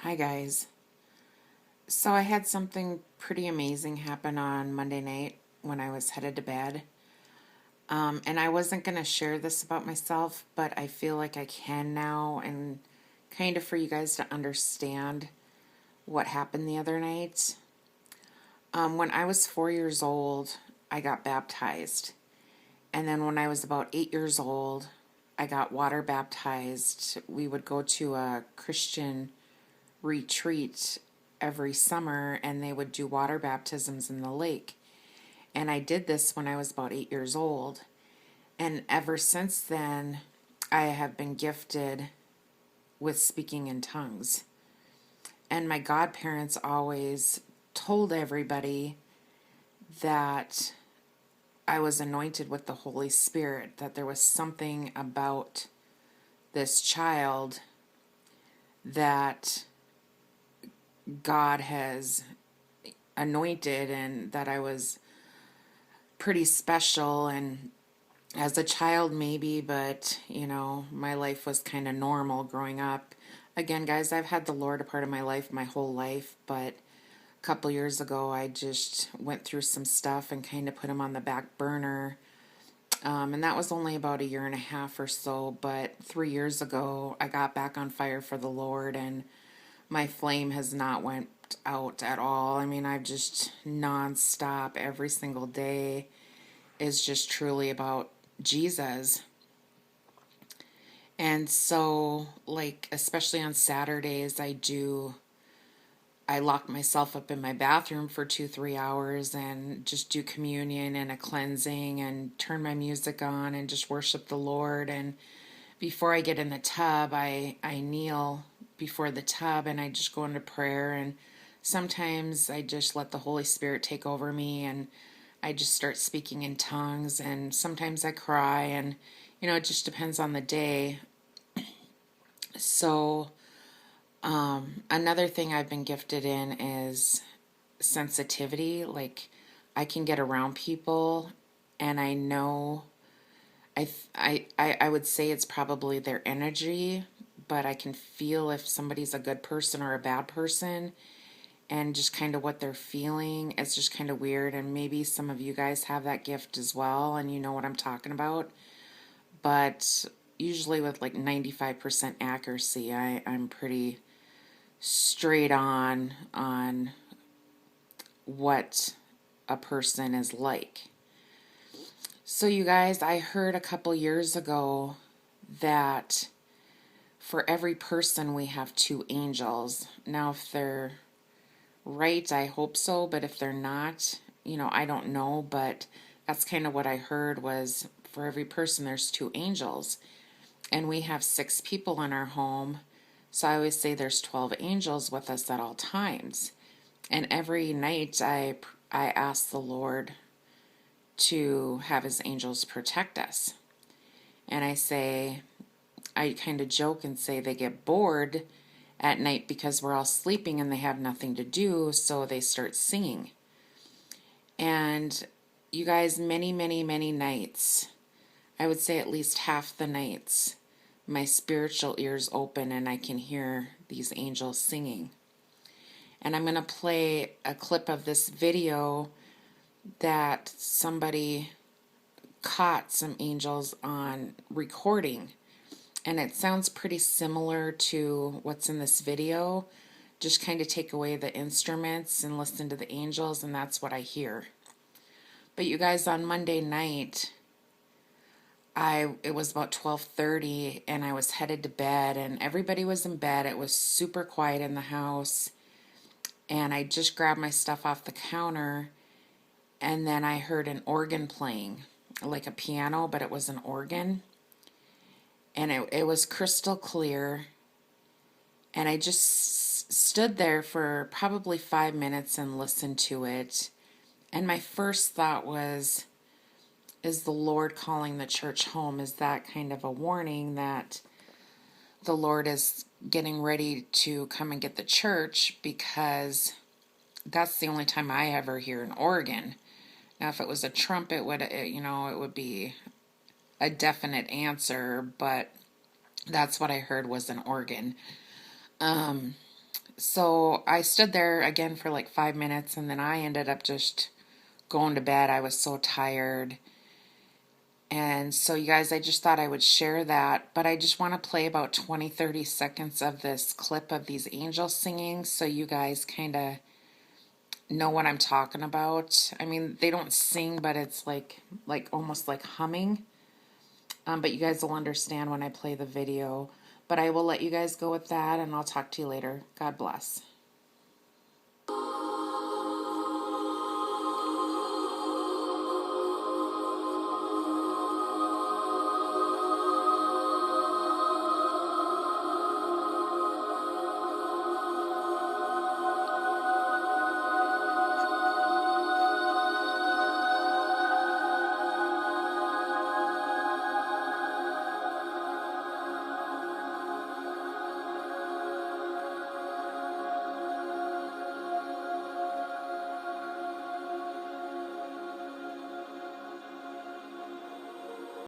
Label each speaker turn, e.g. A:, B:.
A: Hi, guys. So, I had something pretty amazing happen on Monday night when I was headed to bed. And I wasn't going to share this about myself, but I feel like I can now, and kind of for you guys to understand what happened the other night. When I was 4 years old, I got baptized. And then when I was about 8 years old, I got water baptized. We would go to a Christian retreat every summer and they would do water baptisms in the lake. And I did this when I was about 8 years old. And ever since then, I have been gifted with speaking in tongues. And my godparents always told everybody that I was anointed with the Holy Spirit, that there was something about this child that God has anointed and that I was pretty special. And as a child, maybe, but my life was kind of normal growing up. Again, guys, I've had the Lord a part of my life my whole life, but a couple years ago, I just went through some stuff and kind of put him on the back burner. And that was only about a year and a half or so, but 3 years ago, I got back on fire for the Lord, and my flame has not went out at all. I mean, I've just nonstop every single day is just truly about Jesus. And so, like, especially on Saturdays, I lock myself up in my bathroom for 2, 3 hours and just do communion and a cleansing and turn my music on and just worship the Lord. And before I get in the tub, I kneel before the tub and I just go into prayer. And sometimes I just let the Holy Spirit take over me and I just start speaking in tongues. And sometimes I cry, and it just depends on the day. So, another thing I've been gifted in is sensitivity. Like, I can get around people and I know I would say it's probably their energy, but I can feel if somebody's a good person or a bad person and just kind of what they're feeling. It's just kind of weird, and maybe some of you guys have that gift as well and you know what I'm talking about. But usually with like 95% accuracy, I'm pretty straight on what a person is like. So you guys, I heard a couple years ago that for every person we have two angels. Now, if they're right, I hope so, but if they're not, I don't know, but that's kind of what I heard was for every person there's two angels. And we have 6 people in our home, so I always say there's 12 angels with us at all times. And every night I ask the Lord to have his angels protect us. And I kind of joke and say they get bored at night because we're all sleeping and they have nothing to do, so they start singing. And you guys, many, many, many nights, I would say at least half the nights, my spiritual ears open and I can hear these angels singing. And I'm going to play a clip of this video that somebody caught some angels on recording. And it sounds pretty similar to what's in this video. Just kind of take away the instruments and listen to the angels, and that's what I hear. But you guys, on Monday night, it was about 12:30 and I was headed to bed and everybody was in bed. It was super quiet in the house. And I just grabbed my stuff off the counter and then I heard an organ playing, like a piano, but it was an organ. And it was crystal clear. And I just stood there for probably 5 minutes and listened to it. And my first thought was, is the Lord calling the church home? Is that kind of a warning that the Lord is getting ready to come and get the church? Because that's the only time I ever hear an organ. Now, if it was a trumpet, it would be a definite answer, but that's what I heard was an organ. So I stood there again for like 5 minutes, and then I ended up just going to bed. I was so tired. And so, you guys, I just thought I would share that. But I just want to play about 20-30 seconds of this clip of these angels singing so you guys kind of know what I'm talking about. I mean, they don't sing, but it's like almost like humming. But you guys will understand when I play the video. But I will let you guys go with that, and I'll talk to you later. God bless.